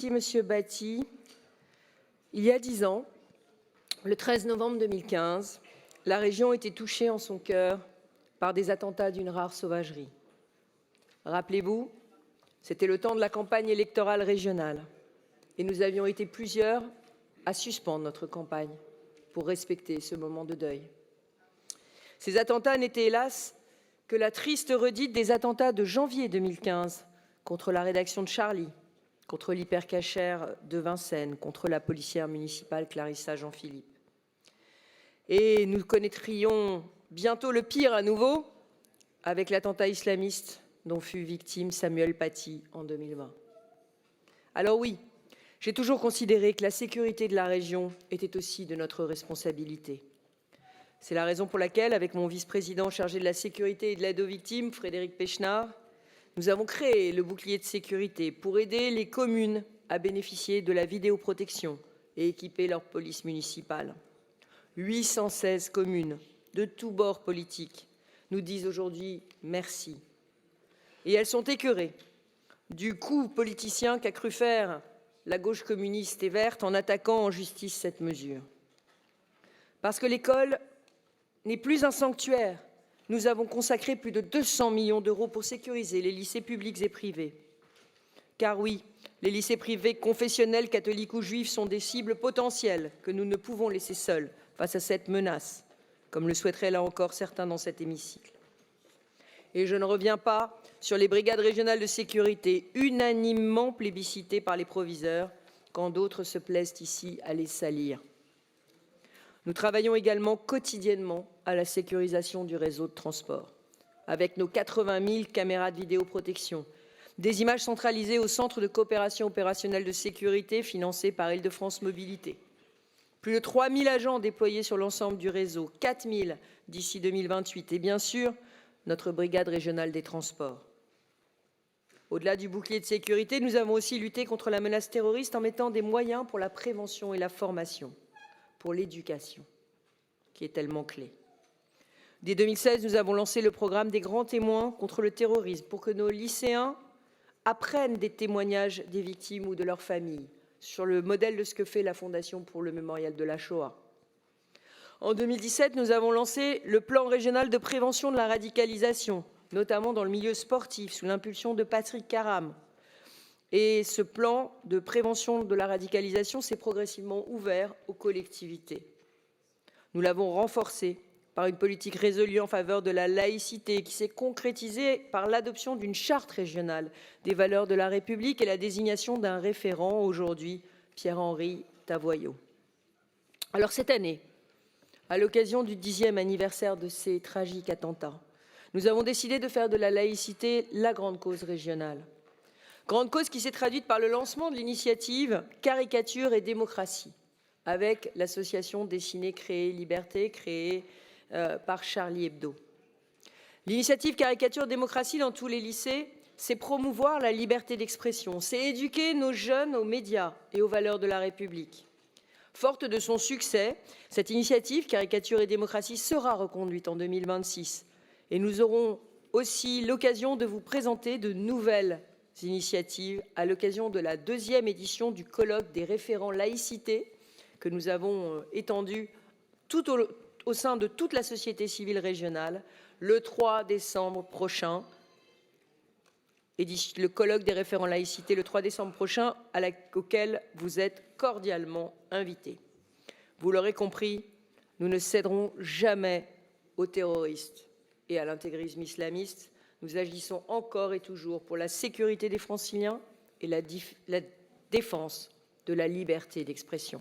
Merci, Monsieur Batti. Il y a 10 ans, le 13 novembre 2015, la région était touchée en son cœur par des attentats d'une rare sauvagerie. Rappelez-vous, c'était le temps de la campagne électorale régionale et nous avions été plusieurs à suspendre notre campagne pour respecter ce moment de deuil. Ces attentats n'étaient hélas que la triste redite des attentats de janvier 2015 contre la rédaction de Charlie, contre l'hypercachère de Vincennes, contre la policière municipale Clarissa Jean-Philippe. Et nous connaîtrions bientôt le pire à nouveau avec l'attentat islamiste dont fut victime Samuel Paty en 2020. Alors oui, j'ai toujours considéré que la sécurité de la région était aussi de notre responsabilité. C'est la raison pour laquelle, avec mon vice-président chargé de la sécurité et de l'aide aux victimes, Frédéric Pechnard, nous avons créé le bouclier de sécurité pour aider les communes à bénéficier de la vidéoprotection et équiper leur police municipale. 816 communes de tous bords politiques nous disent aujourd'hui merci. Et elles sont écœurées du coup politicien qu'a cru faire la gauche communiste et verte en attaquant en justice cette mesure. Parce que l'école n'est plus un sanctuaire, nous avons consacré plus de 200 millions d'euros pour sécuriser les lycées publics et privés. Car oui, les lycées privés confessionnels, catholiques ou juifs sont des cibles potentielles que nous ne pouvons laisser seuls face à cette menace, comme le souhaiteraient là encore certains dans cet hémicycle. Et je ne reviens pas sur les brigades régionales de sécurité, unanimement plébiscitées par les proviseurs, quand d'autres se plaisent ici à les salir. Nous travaillons également quotidiennement à la sécurisation du réseau de transport, avec nos 80 000 caméras de vidéoprotection, des images centralisées au Centre de coopération opérationnelle de sécurité financé par Île-de-France Mobilité. Plus de 3 000 agents déployés sur l'ensemble du réseau, 4 000 d'ici 2028 et bien sûr, notre brigade régionale des transports. Au-delà du bouclier de sécurité, nous avons aussi lutté contre la menace terroriste en mettant des moyens pour la prévention et la formation, pour l'éducation, qui est tellement clé. Dès 2016, nous avons lancé le programme des grands témoins contre le terrorisme pour que nos lycéens apprennent des témoignages des victimes ou de leurs familles, sur le modèle de ce que fait la Fondation pour le mémorial de la Shoah. En 2017, nous avons lancé le plan régional de prévention de la radicalisation, notamment dans le milieu sportif, sous l'impulsion de Patrick Caram. Et ce plan de prévention de la radicalisation s'est progressivement ouvert aux collectivités. Nous l'avons renforcé par une politique résolue en faveur de la laïcité qui s'est concrétisée par l'adoption d'une charte régionale des valeurs de la République et la désignation d'un référent, aujourd'hui Pierre-Henri Tavoyot. Alors cette année, à l'occasion du 10e anniversaire de ces tragiques attentats, nous avons décidé de faire de la laïcité la grande cause régionale. Grande cause qui s'est traduite par le lancement de l'initiative Caricature et démocratie, avec l'association Dessiner, Créer, Liberté, créée par Charlie Hebdo. L'initiative Caricature et démocratie dans tous les lycées, c'est promouvoir la liberté d'expression, c'est éduquer nos jeunes aux médias et aux valeurs de la République. Forte de son succès, cette initiative Caricature et démocratie sera reconduite en 2026 et nous aurons aussi l'occasion de vous présenter de nouvelles initiatives à l'occasion de la 2e édition du colloque des référents laïcité que nous avons étendu tout au sein de toute la société civile régionale le 3 décembre prochain. Et le colloque des référents laïcité le 3 décembre prochain, auquel vous êtes cordialement invités. Vous l'aurez compris, nous ne céderons jamais aux terroristes et à l'intégrisme islamiste. Nous agissons encore et toujours pour la sécurité des Franciliens et la défense de la liberté d'expression.